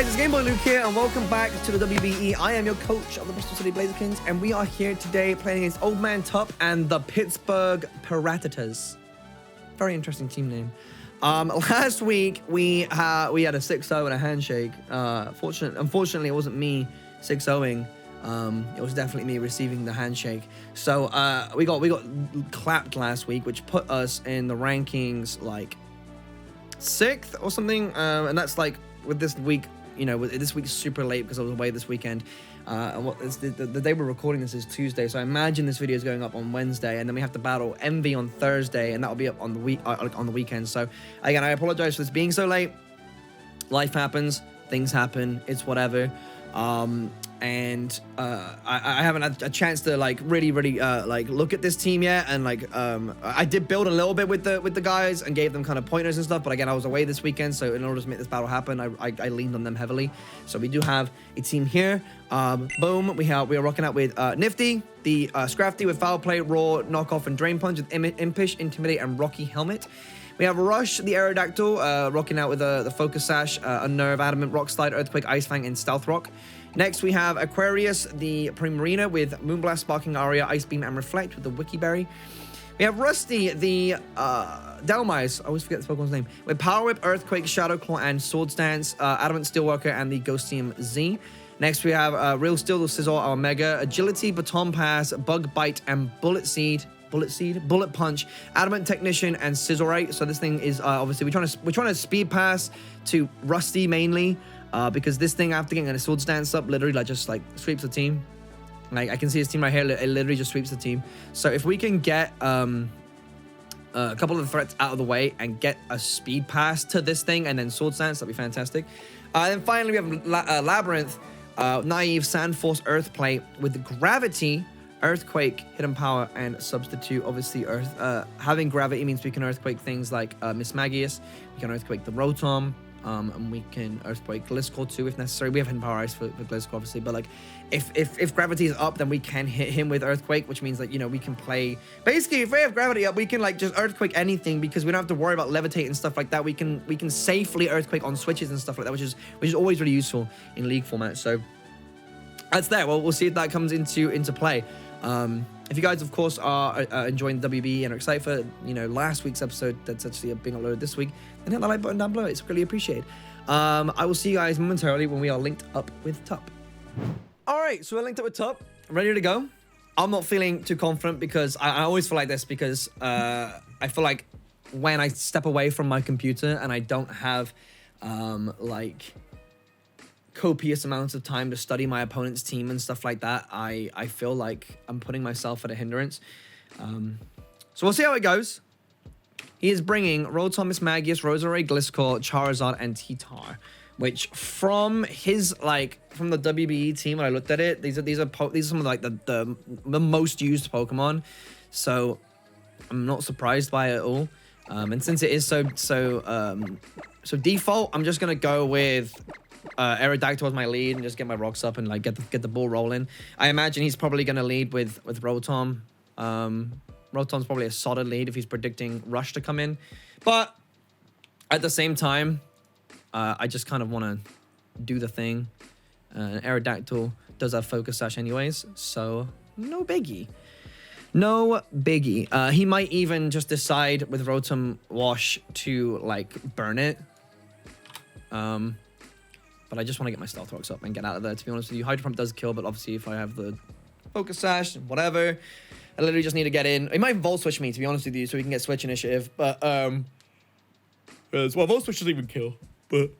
guys, it's GameboyLuke here, and welcome back to the WBE. I am your coach of the Bristol City Blazerkins, and we are here today playing against Old Man Tup and the Pittsburgh Piratas. Very interesting team name. Last week we had a 6-0 and a handshake. Unfortunately, it wasn't me 6-0ing. It was definitely me receiving the handshake. So we got clapped last week, which put us in the rankings like 6th or something, and that's like with this week, you know, this week's super late because I was away this weekend. The day we're recording this is Tuesday, so I imagine this video is going up on Wednesday, and then we have to battle Envy on Thursday, and that'll be up on the weekend. So again, I apologize for this being so late. Life happens, things happen, it's whatever. I haven't had a chance to like really like look at this team yet, and like I did build a little bit with the guys and gave them kind of pointers and stuff, but again, I was away this weekend, so in order to make this battle happen, I leaned on them heavily. So we do have a team here. Boom, we are rocking out with Nifty, the Scrafty with Foul Play, Raw, Knockoff, and Drain Punch with Impish, Intimidate, and Rocky Helmet. We have Rush, the Aerodactyl, rocking out with the Focus Sash, Unnerve, Adamant, Rock Slide, Earthquake, Ice Fang, and Stealth Rock. Next, we have Aquarius, the Primarina with Moonblast, Sparking Aria, Ice Beam, and Reflect with the Wikiberry. We have Rusty, the Delmise, I always forget the Pokemon's name, with Power Whip, Earthquake, Shadow Claw, and Sword Stance, Adamant Steelworker, and the Ghostium Z. Next, we have Real Steel, Scizor, our Mega, Agility, Baton Pass, Bug Bite, and Bullet Punch, Adamant Technician, and Scissorite. So this thing is obviously we're trying to speed pass to Rusty mainly, because this thing, after getting a Sword Stance up, literally like just like sweeps the team. Like I can see his team right here, it literally just sweeps the team. So if we can get a couple of the threats out of the way and get a speed pass to this thing and then Sword Stance, that'd be fantastic. Then finally we have Labyrinth, Naive, Sand Force, Earth Plate with Gravity, Earthquake, Hidden Power, and Substitute. Obviously, having Gravity means we can Earthquake things like Miss Magius, we can Earthquake the Rotom, and we can Earthquake Gliscor too if necessary. We have Hidden Power Ice for Gliscor, obviously, but like if Gravity is up, then we can hit him with Earthquake, which means that, you know, we can play. Basically, if we have Gravity up, we can like just Earthquake anything because we don't have to worry about Levitate and stuff like that. We can safely Earthquake on switches and stuff like that, which is always really useful in League formats. So that's there. Well, we'll see if that comes into play. If you guys, of course, are enjoying WBE and are excited for, you know, last week's episode that's actually being uploaded this week, then hit the like button down below. It's really appreciated. I will see you guys momentarily when we are linked up with Tup. All right, so we're linked up with Tup, ready to go. I'm not feeling too confident because I always feel like this because I feel like when I step away from my computer and I don't have like copious amounts of time to study my opponent's team and stuff like that, I feel like I'm putting myself at a hindrance. So we'll see how it goes. He is bringing Rotom, Miss Magius, Roserade, Gliscor, Charizard, and T-Tar, which from his from the WBE team when I looked at it, these are some of like the most used Pokemon. So I'm not surprised by it at all. And since it is so default, I'm just gonna go with Aerodactyl as my lead and just get my rocks up and like get the ball rolling. I imagine he's probably gonna lead with Rotom. Rotom's probably a solid lead if he's predicting Rush to come in, but at the same time, I just kind of want to do the thing. Aerodactyl does have Focus Sash anyways, so no biggie. No biggie. He might even just decide with Rotom Wash to like burn it. But I just want to get my Stealth Rocks up and get out of there, to be honest with you. Hydro Pump does kill, but obviously if I have the Focus Sash, whatever, I literally just need to get in. He might Volt Switch me, to be honest with you, so we can get Switch Initiative. But, well, Volt Switch doesn't even kill. But,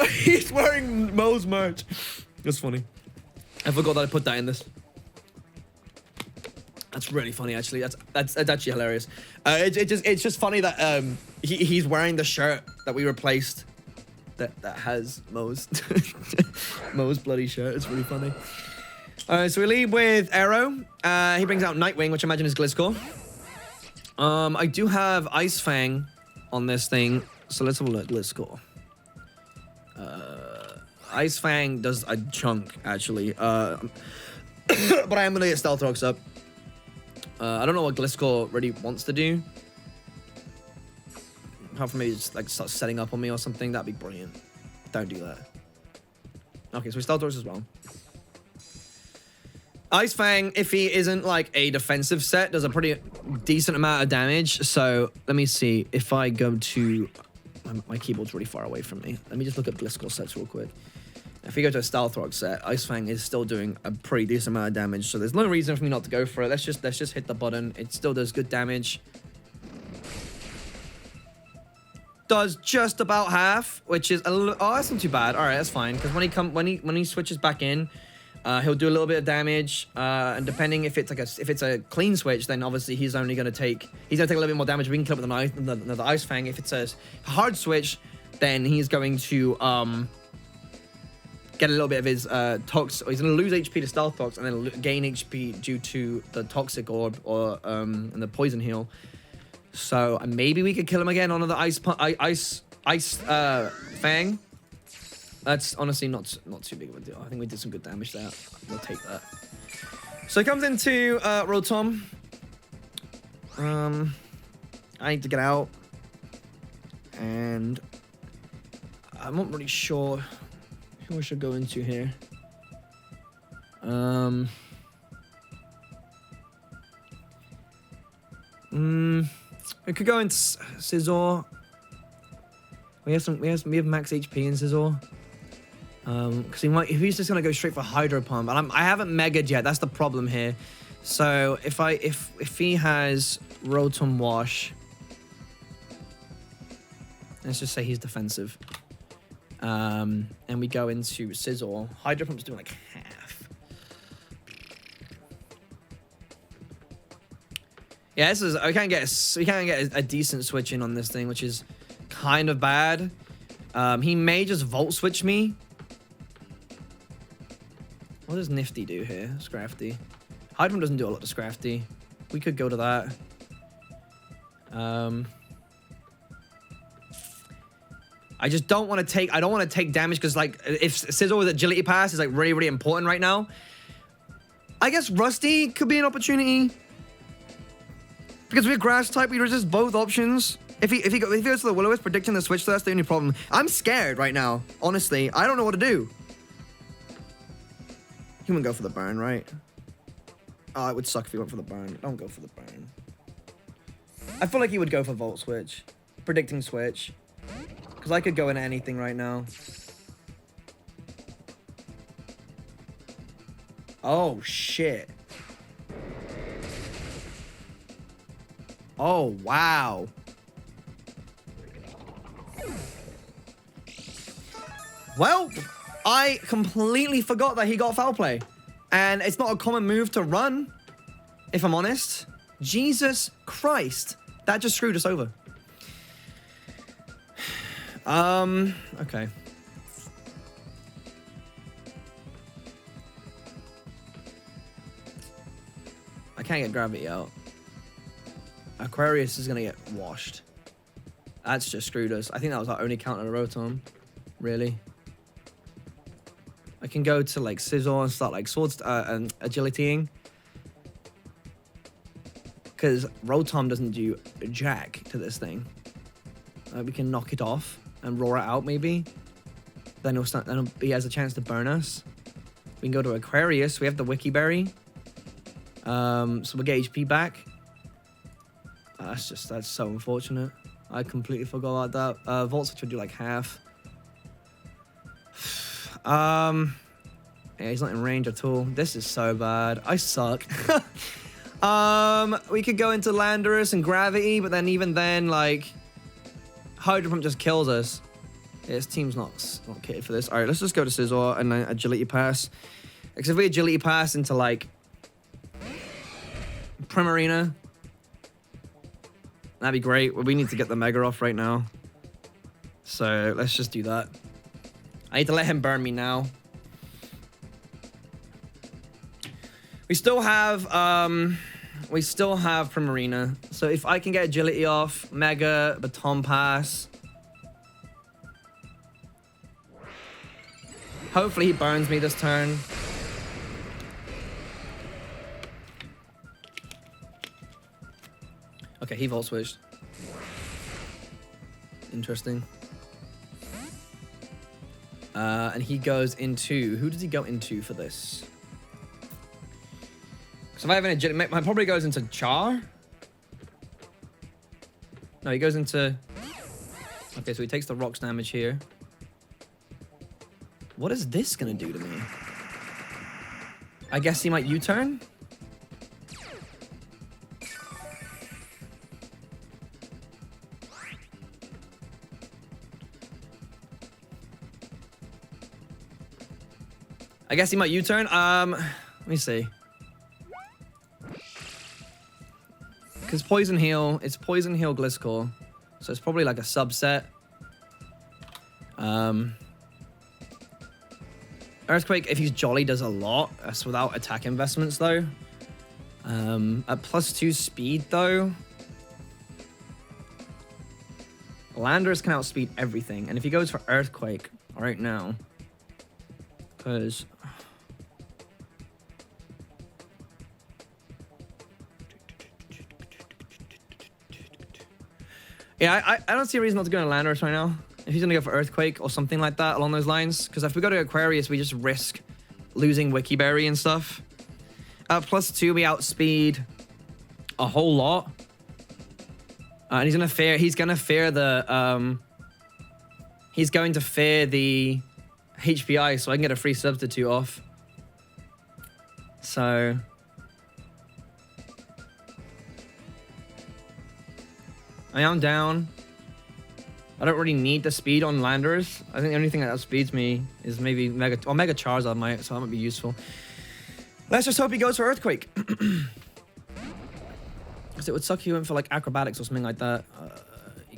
he's wearing Mo's merch. That's funny. I forgot that I put that in this. That's really funny, actually. That's actually hilarious. It's just funny that he's wearing the shirt that we replaced. That has Mo's Mo's bloody shirt. It's really funny. So we lead with Aero. He brings out Nightwing, which I imagine is Gliscor. I do have Ice Fang on this thing, so let's have a look. Gliscor. Ice Fang does a chunk, actually. But I am gonna get Stealth Rocks up. I don't know what Gliscor really wants to do. Apart from maybe just like start setting up on me or something, that'd be brilliant. Don't do that. Okay, so we Stealth Torch as well. Ice Fang, if he isn't like a defensive set, does a pretty decent amount of damage. So let me see if I go to... My keyboard's really far away from me. Let me just look at Blitzcore sets real quick. If we go to a Stealth Rock set, Ice Fang is still doing a pretty decent amount of damage. So there's no reason for me not to go for it. Let's just hit the button. It still does good damage. Does just about half, which is a little... Oh, that's not too bad. All right, that's fine. Because when he switches back in, he'll do a little bit of damage. And depending if it's a clean switch, then obviously he's only going to take a little bit more damage. We can kill it with the Ice Fang. If it's a hard switch, then he's going to get a little bit of his tox. He's going to lose HP to Stealth Tox and then gain HP due to the Toxic Orb and the Poison Heal. So maybe we could kill him again on the Ice Fang. That's honestly not too big of a deal. I think we did some good damage there. We'll take that. So he comes into Rotom. I need to get out. And I'm not really sure who I should go into here. We could go into Scizor. We have max HP in Scizor. Because if he's just gonna go straight for Hydro Pump, and I haven't megaed yet. That's the problem here. So if he has Rotom Wash, let's just say he's defensive. And we go into Scizor. Hydro Pump's doing like half. Yeah, we can't get a decent switch in on this thing, which is kind of bad. He may just Volt Switch me. What does Nifty do here? Scrafty. Hydrum doesn't do a lot to Scrafty. We could go to that. I just don't want to take... I don't want to take damage because, like, if Scizor with Agility Pass is, like, really, really important right now. I guess Rusty could be an opportunity. Because we're Grass type, we resist both options. If he goes to the Will-O-Wisp, predicting the switch, that's the only problem. I'm scared right now, honestly. I don't know what to do. He wouldn't go for the burn, right? Oh, it would suck if he went for the burn. Don't go for the burn. I feel like he would go for Volt Switch. Predicting switch. Because I could go into anything right now. Oh, shit. Oh, wow. Well, I completely forgot that he got Foul Play. And it's not a common move to run, if I'm honest. Jesus Christ. That just screwed us over. Okay. I can't get Gravity out. Aquarius is going to get washed. That's just screwed us. I think that was our only counter to Rotom. Really. I can go to like Scizor and start like Swords and Agilitying. Because Rotom doesn't do jack to this thing. We can knock it off and roar it out maybe. Then he has a chance to burn us. We can go to Aquarius. We have the Wiki Berry. So we'll get HP back. That's so unfortunate. I completely forgot about that. Volt Switch would do like half. Yeah, he's not in range at all. This is so bad. I suck. We could go into Landorus and Gravity, but then even then, like, Hydro Pump just kills us. Yeah, this team's not kitted for this. All right, let's just go to Scizor and then Agility Pass. Because if we Agility Pass into, like, Primarina, that'd be great. We need to get the Mega off right now. So let's just do that. I need to let him burn me now. We still have Primarina. So if I can get Agility off, Mega, Baton Pass. Hopefully he burns me this turn. Okay, he Volt Switched. Interesting. And he goes into... Who does he go into for this? So if I have an agility... He probably goes into Char. No, he goes into... Okay, so he takes the rocks damage here. What is this going to do to me? I guess he might U-turn? I guess he might U-turn. Let me see. Because Poison Heal, it's Poison Heal Gliscor. So it's probably like a subset. Earthquake, if he's jolly, does a lot. That's without attack investments, though. At +2 speed, though. Landers can outspeed everything. And if he goes for Earthquake right now... Because... Yeah, I don't see a reason not to go to Landers right now. If he's going to go for Earthquake or something like that along those lines. Because if we go to Aquarius, we just risk losing Wikiberry and stuff. +2, we outspeed a whole lot. And he's going to fear... He's going to fear the... he's going to fear the HPI, so I can get a free substitute off. So... I am down. I don't really need the speed on Landers. I think the only thing that outspeeds me is maybe Mega Charizard might, so that might be useful. Let's just hope he goes for Earthquake. Because it would suck if he went for like Acrobatics or something like that.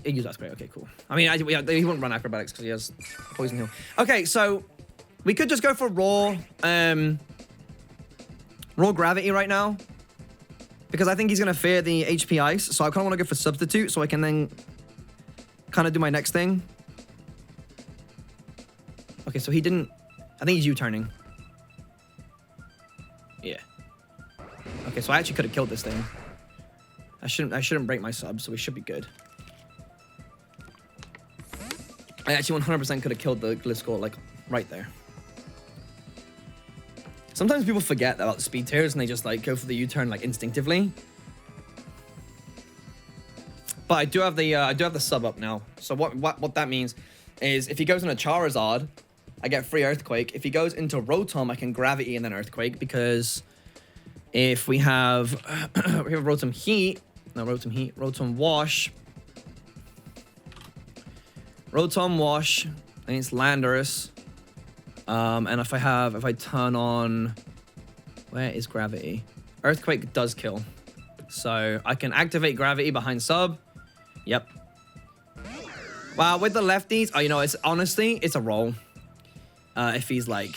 That's great. Okay, cool. I mean, he wouldn't run Acrobatics because he has Poison Heal. Okay, so we could just go for raw Gravity right now. Because I think he's going to fear the HP Ice. So I kind of want to go for Substitute so I can then kind of do my next thing. Okay, so he didn't... I think he's U-turning. Yeah. Okay, so I actually could have killed this thing. I shouldn't break my sub, so we should be good. I actually 100% could have killed the Gliscor, like, right there. Sometimes people forget about the speed tiers and they just like go for the U-turn like instinctively. But I do have the sub up now. So what that means is if he goes in a Charizard, I get free Earthquake. If he goes into Rotom, I can Gravity and then Earthquake because if we have Rotom Wash. Rotom Wash against Landorus. And if I turn on... Where is Gravity? Earthquake does kill. So I can activate Gravity behind sub. Yep. Wow, with the lefties... Oh, you know, it's honestly, it's a roll. If he's like...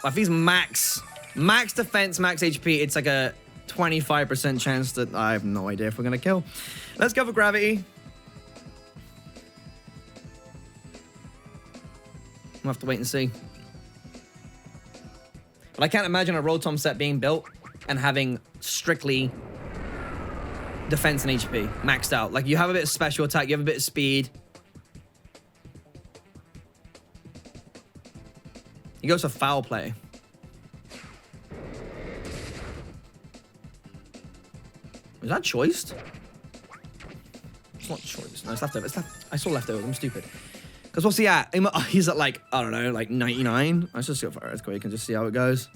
If he's max defense, max HP, it's like a 25% chance that... I have no idea if we're going to kill. Let's go for Gravity. We'll have to wait and see. But I can't imagine a Rotom set being built and having strictly defense and HP maxed out. Like, you have a bit of special attack, you have a bit of speed. He goes for Foul Play. Was that choiced? It's not choice. No, it's leftover. It's left. I saw leftovers. I'm stupid. Because what's he at? He's at like, I don't know, like 99. Let's just go for Earthquake and just see how it goes.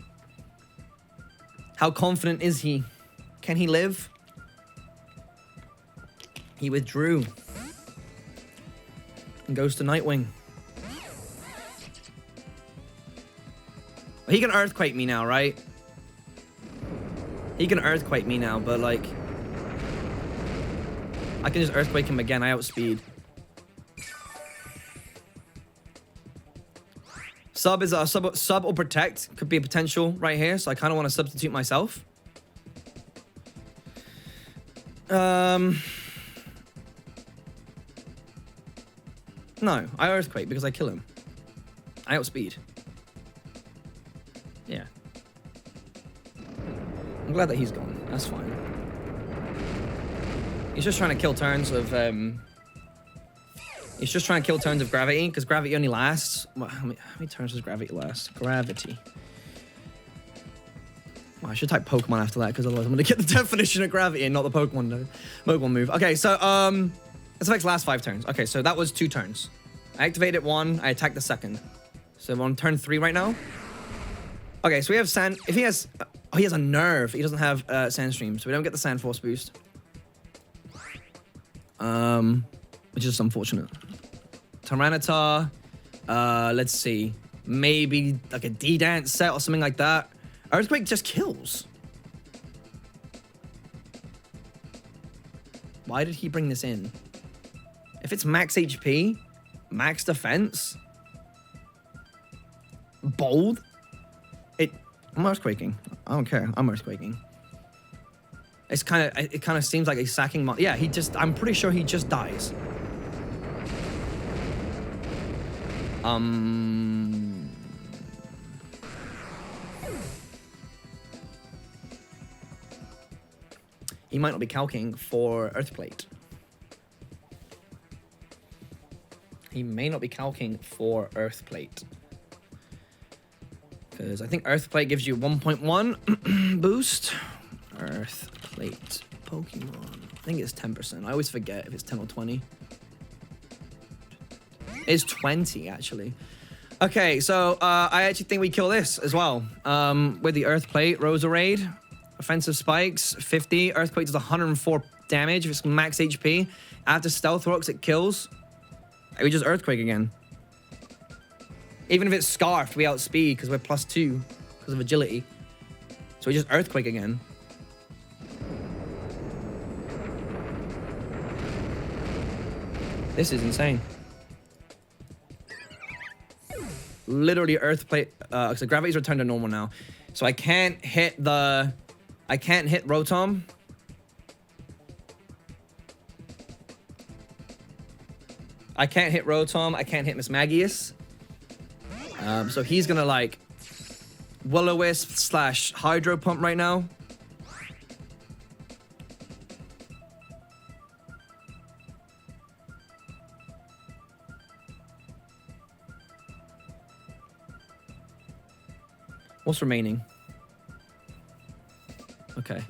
How confident is he? Can he live? He withdrew. And goes to Nightwing. He can Earthquake me now, right? He can Earthquake me now, but like... I can just Earthquake him again. I outspeed. Sub is a sub or protect could be a potential right here, so I kind of want to substitute myself. No, I Earthquake because I kill him. I outspeed. Yeah. I'm glad that he's gone. That's fine. He's just trying to kill turns of He's just trying to kill turns of gravity, because gravity only lasts... How many turns does gravity last? Gravity. Well, I should type Pokemon after that, because otherwise I'm going to get the definition of gravity and not the Pokemon move. Okay, so this affects last 5 turns. Okay, so that was 2 turns. I activated 1, I attacked the second. So we're on turn 3 right now. Okay, so we have Sand... If he has... Oh, he has a Nerve. He doesn't have Sandstream, so we don't get the Sand Force boost. Which is unfortunate. Tyranitar. Let's see. Maybe like a D-Dance set or something like that. Earthquake just kills. Why did he bring this in? If it's max HP, max defense, bold, I'm earthquaking. I don't care. I'm earthquaking. It kind of seems like a sacking. Yeah, I'm pretty sure he just dies. He might not be calking for Earthplate. He may not be calking for Earthplate. Because I think Earthplate gives you 1.1 boost. Earthplate Pokemon. I think it's 10%. I always forget if it's 10 or 20. It's 20, actually. Okay, so I actually think we kill this as well. With the Earthplate, Roserade. Offensive spikes, 50. Earthquake does 104 damage if it's max HP. After Stealth Rocks, it kills. We just Earthquake again. Even if it's Scarfed, we outspeed because we're +2 because of agility. So we just Earthquake again. This is insane. Literally Earthplate. So gravity's returned to normal now. So I can't hit Rotom. I can't hit Rotom. I can't hit Mismagius. So he's gonna like Will-O-Wisp / Hydro Pump right now. What's remaining? Okay.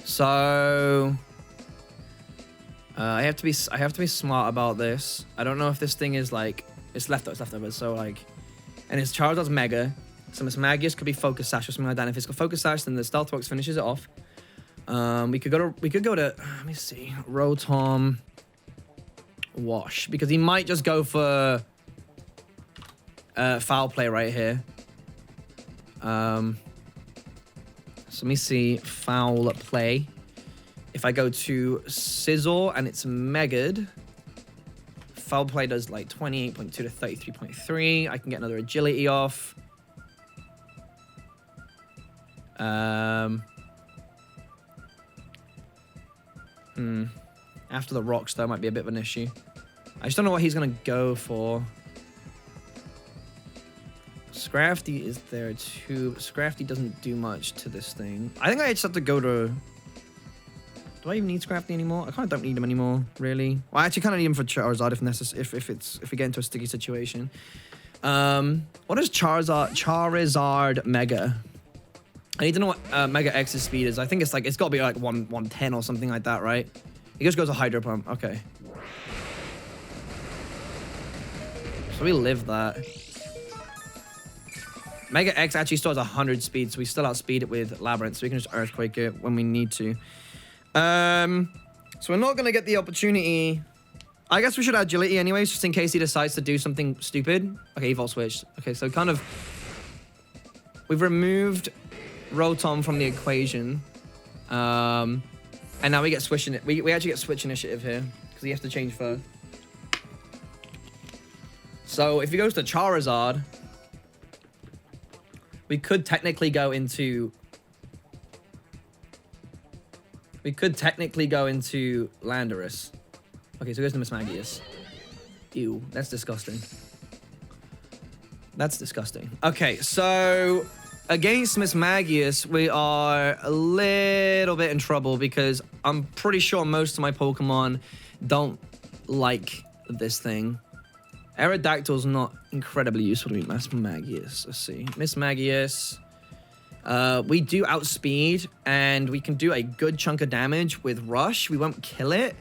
So I have to be smart about this. I don't know if this thing is like it's leftovers. So like, and it's Charizard's Mega. So Mismagius could be Focus Sash or something like that. And if it's got Focus Sash, then the Stealth Rocks finishes it off. We could go to let me see, Rotom Wash, because he might just go for Foul Play right here. So let me see, Foul Play. If I go to Scizor and it's Megad, Foul Play does like 28.2 to 33.3. I can get another agility off. After the rocks, though, might be a bit of an issue. I just don't know what he's going to go for. Scrafty is there too. Scrafty doesn't do much to this thing. I think I just have to go to... Do I even need Scrafty anymore? I kind of don't need him anymore, really. Well, I actually kind of need him for Charizard if necessary, if we get into a sticky situation. What is Charizard Mega? I need to know what Mega X's speed is. I think it's got to be like 110 or something like that, right? He just goes to Hydro Pump. Okay. So we live that. Mega X actually still has 100 speed, so we still outspeed it with Labyrinth, so we can just Earthquake it when we need to. So we're not going to get the opportunity. I guess we should add Agility anyways, just in case he decides to do something stupid. Okay, he Volt Switched. Okay, so kind of... We've removed Rotom from the equation. And now we get Switch... We actually get Switch Initiative here, because he has to change first. So if he goes to Charizard... We could technically go into... Landorus. Okay, so it goes to Mismagius. Ew, that's disgusting. That's disgusting. Okay, so against Mismagius, we are a little bit in trouble because I'm pretty sure most of my Pokemon don't like this thing. Aerodactyl's not incredibly useful to me. Miss Magius, let's see. Miss Magius. We do outspeed, and we can do a good chunk of damage with Rush. We won't kill it.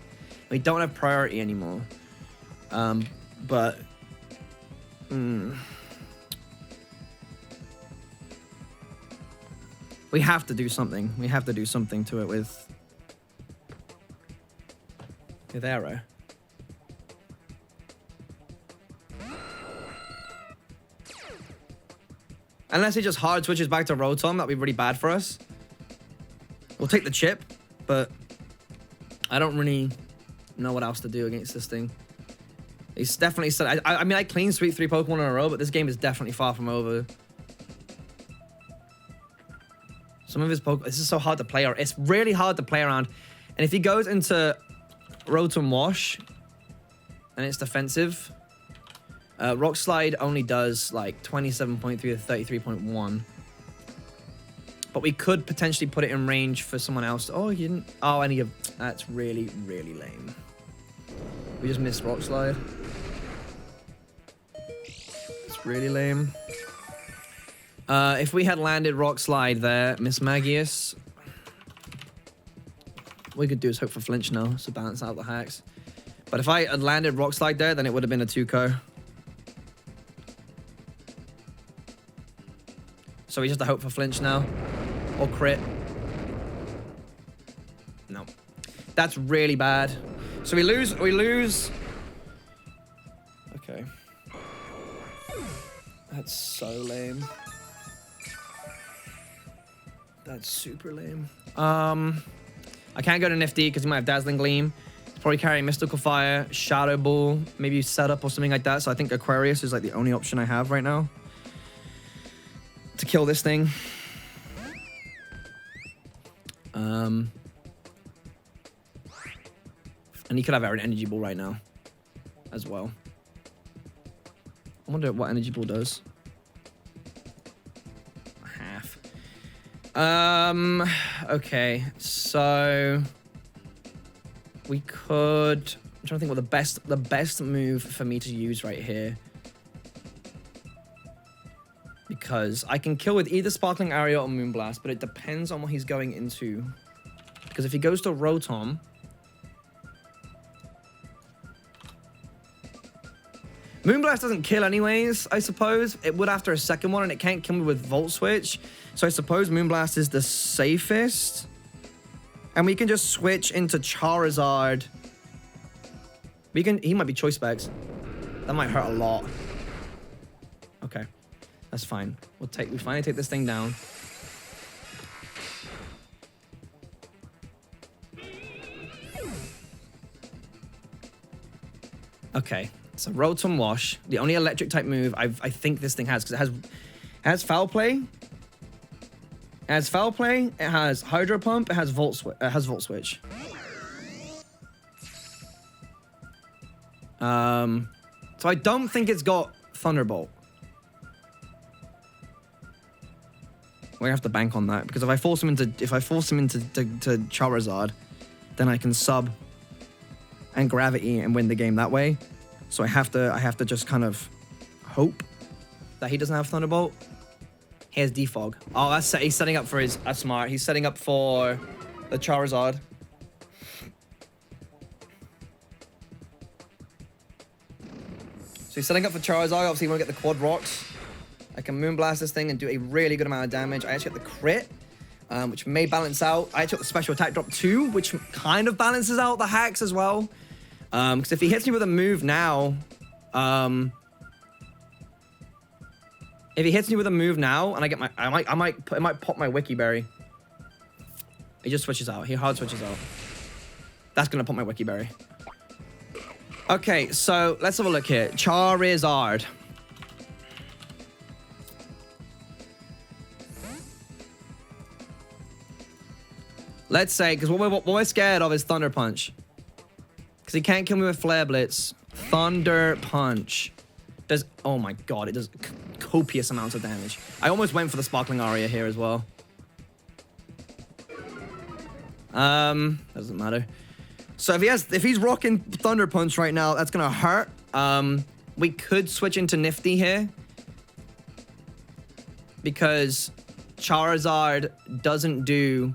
We don't have priority anymore. But... we have to do something. We have to do something to it with Arrow. Unless he just hard switches back to Rotom, that'd be really bad for us. We'll take the chip, but I don't really know what else to do against this thing. He's definitely said. I mean, I clean sweep 3 Pokemon in a row, but this game is definitely far from over. Some of his Pokemon. This is so hard to play around. It's really hard to play around. And if he goes into Rotom Wash, and it's defensive. Rock Slide only does like 27.3 to 33.1. But we could potentially put it in range for someone else. Oh, he didn't. Oh, and that's really, really lame. We just missed Rock Slide. It's really lame. If we had landed Rock Slide there, Miss Magius, what we could do is hope for flinch now to balance out the hacks. But if I had landed Rock Slide there, then it would have been a 2-co. So we just have to hope for flinch now. Or crit. No. That's really bad. So we lose. Okay. That's so lame. That's super lame. I can't go to Nifty because he might have Dazzling Gleam. He's probably carrying Mystical Fire, Shadow Ball, maybe Setup or something like that. So I think Aquarius is like the only option I have right now to kill this thing. And he could have an Energy Ball right now as well. I wonder what Energy Ball does. Half. Okay, so we could. I'm trying to think what the best move for me to use right here. Because I can kill with either Sparkling Aria or Moonblast, but it depends on what he's going into. Because if he goes to Rotom, Moonblast doesn't kill anyways, I suppose. It would after a second one, and it can't kill me with Volt Switch. So I suppose Moonblast is the safest. And we can just switch into Charizard. He might be Choice Specs. That might hurt a lot. Okay. That's fine. We finally take this thing down. Okay. So Rotom Wash, the only electric type move I think this thing has, because it has Foul Play. It has Foul Play. It has Hydro Pump. It has Volt Switch. So I don't think it's got Thunderbolt. We have to bank on that, because if I force him into Charizard, then I can sub and Gravity and win the game that way. So I have to just kind of hope that he doesn't have Thunderbolt. He has Defog. Oh, he's setting up for his. That's smart. He's setting up for the Charizard. So he's setting up for Charizard. Obviously, we want to get the Quad Rocks. I can Moonblast this thing and do a really good amount of damage. I actually get the crit, which may balance out. I actually got the special attack drop 2, which kind of balances out the hacks as well. Because if he hits me with a move now, and I get my, it might pop my Wiki Berry. He just switches out. He hard switches out. That's gonna pop my Wiki Berry. Okay, so let's have a look here. Charizard. Let's say, because what we're scared of is Thunder Punch. Because he can't kill me with Flare Blitz. Thunder Punch. Oh my god, it does copious amounts of damage. I almost went for the Sparkling Aria here as well. Doesn't matter. So if he's rocking Thunder Punch right now, that's gonna hurt. We could switch into Nifty here because Charizard doesn't do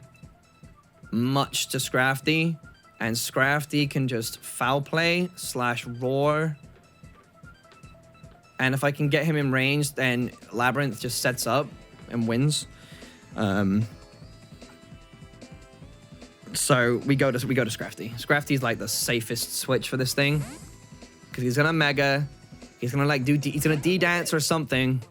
much to Scrafty, and Scrafty can just foul play / roar. And if I can get him in range, then Labyrinth just sets up and wins. So we go to Scrafty. Scrafty's like the safest switch for this thing because he's gonna Mega. He's gonna like he's gonna D-dance or something.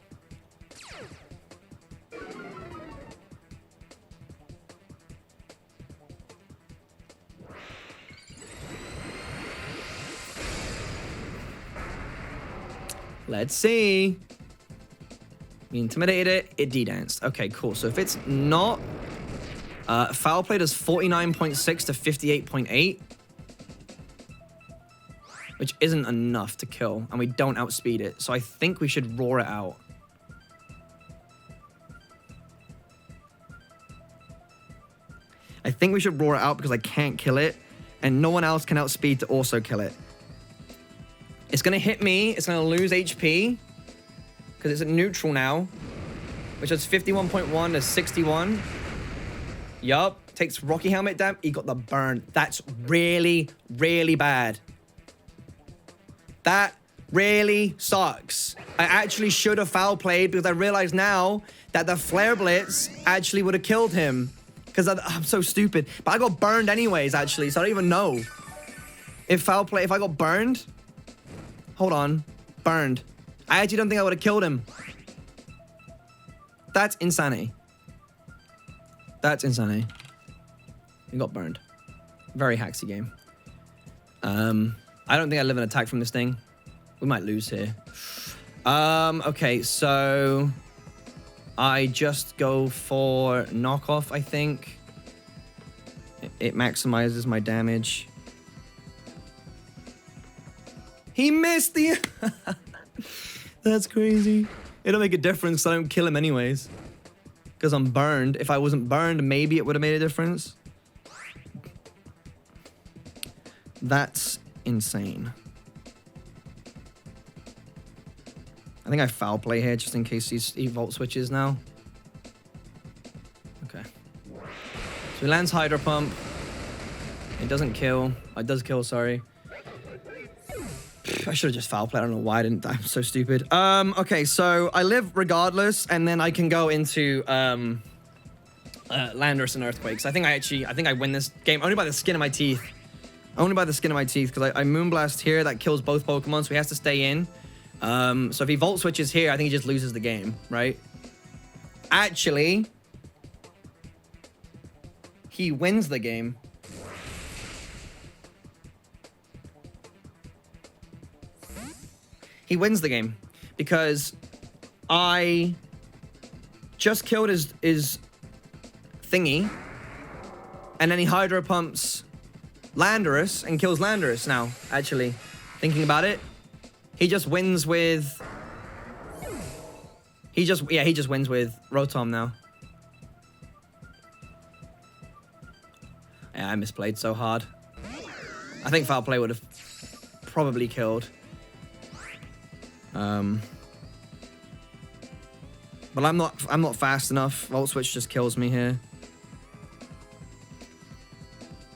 Let's see. We intimidated it. It D-danced. Okay, cool. So if it's not... foul play does 49.6 to 58.8. Which isn't enough to kill. And we don't outspeed it. So I think we should roar it out. I think we should roar it out because I can't kill it. And no one else can outspeed to also kill it. It's going to hit me. It's going to lose HP. Because it's at neutral now. Which is 51.1 to 61. Yup. Takes Rocky Helmet damage. He got the burn. That's really, really bad. That really sucks. I actually should have foul played because I realize now that the Flare Blitz actually would have killed him. Because I'm so stupid. But I got burned anyways, actually. So I don't even know. If I got burned... Hold on. Burned. I actually don't think I would have killed him. That's insanity. That's insanity. He got burned. Very hacksy game. I don't think I live an attack from this thing. We might lose here. Okay, so... I just go for knockoff, I think. It maximizes my damage. He missed the... That's crazy. It'll make a difference, so I don't kill him anyways. Because I'm burned. If I wasn't burned, maybe it would have made a difference. That's insane. I think I foul play here just in case he Volt switches now. Okay. So he lands Hydro Pump. It doesn't kill. It does kill, sorry. I should have just foul played. I don't know why I didn't. I'm so stupid. Okay, so I live regardless, and then I can go into Landorus and Earthquakes. I think I win this game only by the skin of my teeth. Only by the skin of my teeth, because I Moonblast here. That kills both Pokemon, so he has to stay in. So if he Volt switches here, I think he just loses the game, right? Actually, he wins the game. He wins the game because I just killed his thingy, and then he Hydro Pumps Landorus and kills Landorus now, actually. Thinking about it. He just wins with... He just wins with Rotom now. Yeah, I misplayed so hard. I think foul play would have probably killed. But I'm not fast enough. Volt Switch just kills me here.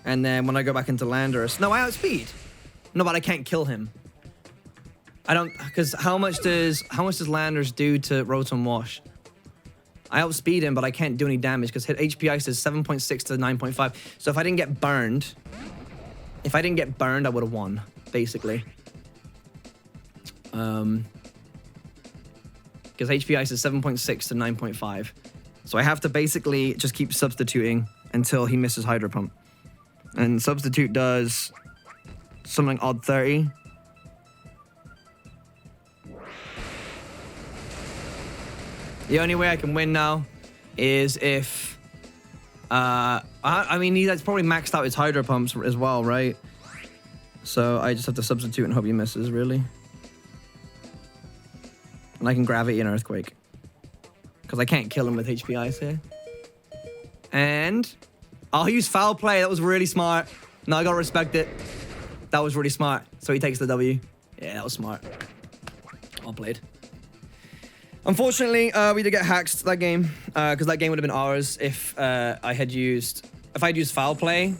And then when I go back into Landorus... No, I outspeed. No, but I can't kill him. I don't, because how much does Landorus do to Rotom Wash? I outspeed him, but I can't do any damage because hit HP Ice is 7.6 to 9.5. So if I didn't get burned, I would have won, basically. Because HP Ice is 7.6 to 9.5. So I have to basically just keep substituting until he misses Hydro Pump. And substitute does something odd 30. The only way I can win now is if... I mean, he's probably maxed out his Hydro Pumps as well, right? So I just have to substitute and hope he misses, really. And I can Gravity and Earthquake. Because I can't kill him with HP Ice here. And... I'll use Foul Play. That was really smart. No, I gotta respect it. That was really smart. So he takes the W. Yeah, that was smart. Well played. Unfortunately, we did get hacked that game, because that game would have been ours if I'd used foul play.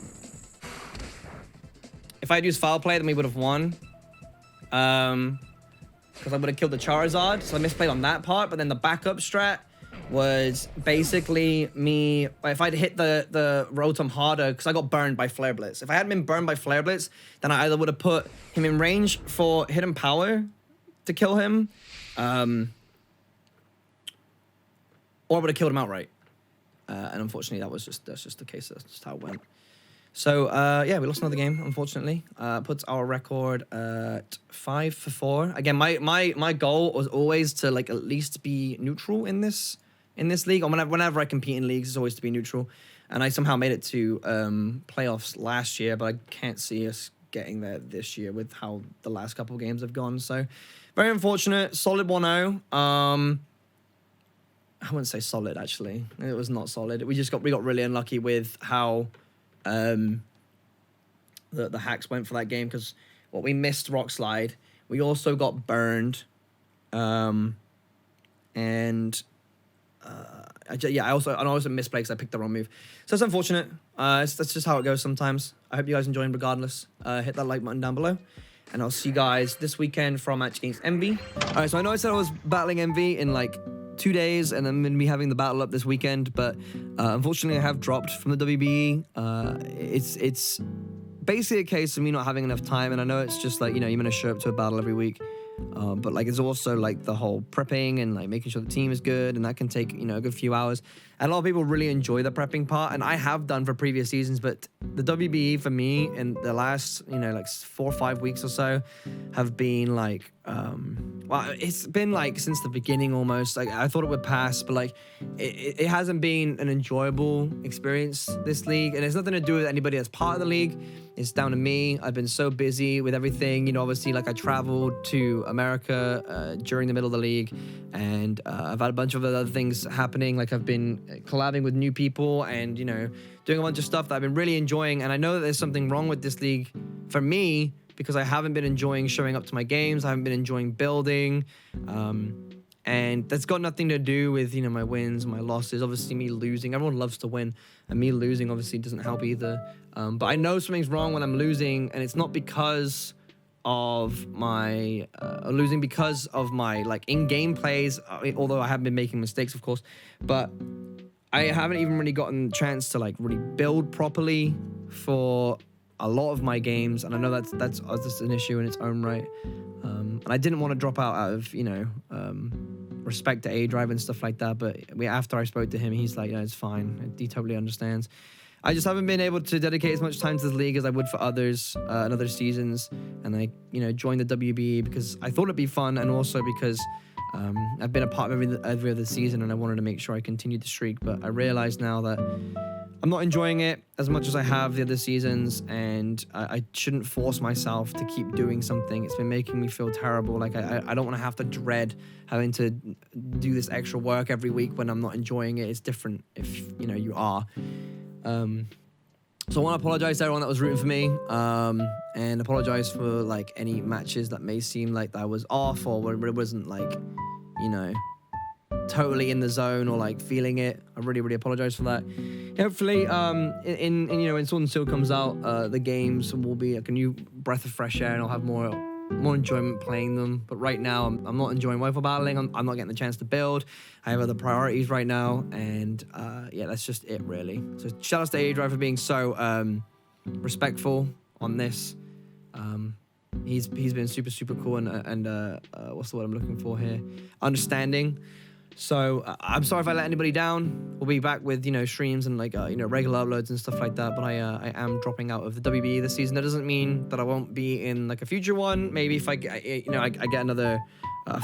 If I'd used foul play, then we would have won. Because I would have killed the Charizard, so I misplayed on that part. But then the backup strat was basically me. If I'd hit the Rotom harder, because I got burned by Flare Blitz. If I hadn't been burned by Flare Blitz, then I either would have put him in range for Hidden Power to kill him, or I would have killed him outright. And unfortunately, that's just the case. That's just how it went. So, yeah, we lost another game, unfortunately. Puts our record at 5-4. Again, my goal was always to, like, at least be neutral in this league. Or whenever I compete in leagues, it's always to be neutral. And I somehow made it to playoffs last year, but I can't see us getting there this year with how the last couple of games have gone. So, very unfortunate. Solid 1-0. I wouldn't say solid, actually. It was not solid. We got really unlucky with how the hacks went for that game, because we missed Rock Slide. We also got burned. I also misplayed because I picked the wrong move. So it's unfortunate. That's just how it goes sometimes. I hope you guys enjoying regardless. Hit that like button down below. And I'll see you guys this weekend for a match against Envy. All right, so I know I said I was battling Envy in like 2 days, and I'm going to be having the battle up this weekend, but unfortunately I have dropped from the WBE. It's basically a case of me not having enough time, and I know it's just like, you know, you're going to show up to a battle every week, but like it's also like the whole prepping and like making sure the team is good, and that can take, you know, a good few hours. And a lot of people really enjoy the prepping part, and I have done for previous seasons, but the WBE for me in the last, you know, like 4 or 5 weeks or so have been like, well, it's been like since the beginning almost. Like I thought it would pass, but like it hasn't been an enjoyable experience, this league. And it's nothing to do with anybody that's part of the league. It's down to me. I've been so busy with everything. You know, obviously, like I traveled to America during the middle of the league, and I've had a bunch of other things happening. Like I've been collabing with new people and, you know, doing a bunch of stuff that I've been really enjoying. And I know that there's something wrong with this league for me, because I haven't been enjoying showing up to my games. I haven't been enjoying building. And that's got nothing to do with, you know, my wins, my losses. Obviously, me losing. Everyone loves to win. And me losing, obviously, doesn't help either. But I know something's wrong when I'm losing. And it's not because of my... losing because of my, like, in-game plays. Although I have been making mistakes, of course. But I haven't even really gotten a chance to, like, really build properly for a lot of my games, and I know that's just an issue in its own right. And I didn't want to drop out of, you know, respect to A-Drive and stuff like that, but after I spoke to him, he's like, yeah, it's fine. He totally understands. I just haven't been able to dedicate as much time to this league as I would for others in other seasons, and I, you know, joined the WBE because I thought it'd be fun, and also because I've been a part of every other season, and I wanted to make sure I continued the streak. But I realize now that I'm not enjoying it as much as I have the other seasons, and I shouldn't force myself to keep doing something. It's been making me feel terrible. Like I don't want to have to dread having to do this extra work every week when I'm not enjoying it. It's different if, you know, you are. So I want to apologize to everyone that was rooting for me, and apologize for like any matches that may seem like I was off, or where it wasn't like, you know, totally in the zone or like feeling it. I really apologize for that. Hopefully, in you know, when Sword and Shield comes out, the games will be like a new breath of fresh air, and I'll have more enjoyment playing them. But right now, I'm not enjoying Wi-Fi battling. I'm not getting the chance to build. I have other priorities right now, and yeah, that's just it really. So shout out to A-Drive for being so respectful on this. He's been super cool, and what's the word I'm looking for here? Understanding. So I'm sorry if I let anybody down. We'll be back with, you know, streams and like you know, regular uploads and stuff like that. But I am dropping out of the WBE this season. That doesn't mean that I won't be in like a future one. Maybe if I get another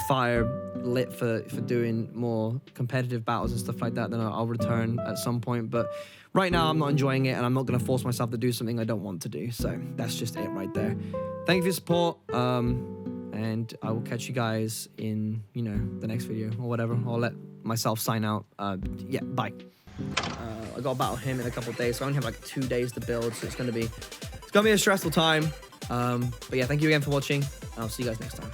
fire lit for doing more competitive battles and stuff like that, then I'll return at some point. But right now I'm not enjoying it, and I'm not gonna force myself to do something I don't want to do. So that's just it right there. Thank you for your support. And I will catch you guys in, you know, the next video or whatever. I'll let myself sign out. Yeah, bye. I got to battle him in a couple of days, so I only have like 2 days to build, so it's gonna be It's gonna be a stressful time. But yeah, thank you again for watching. I'll see you guys next time.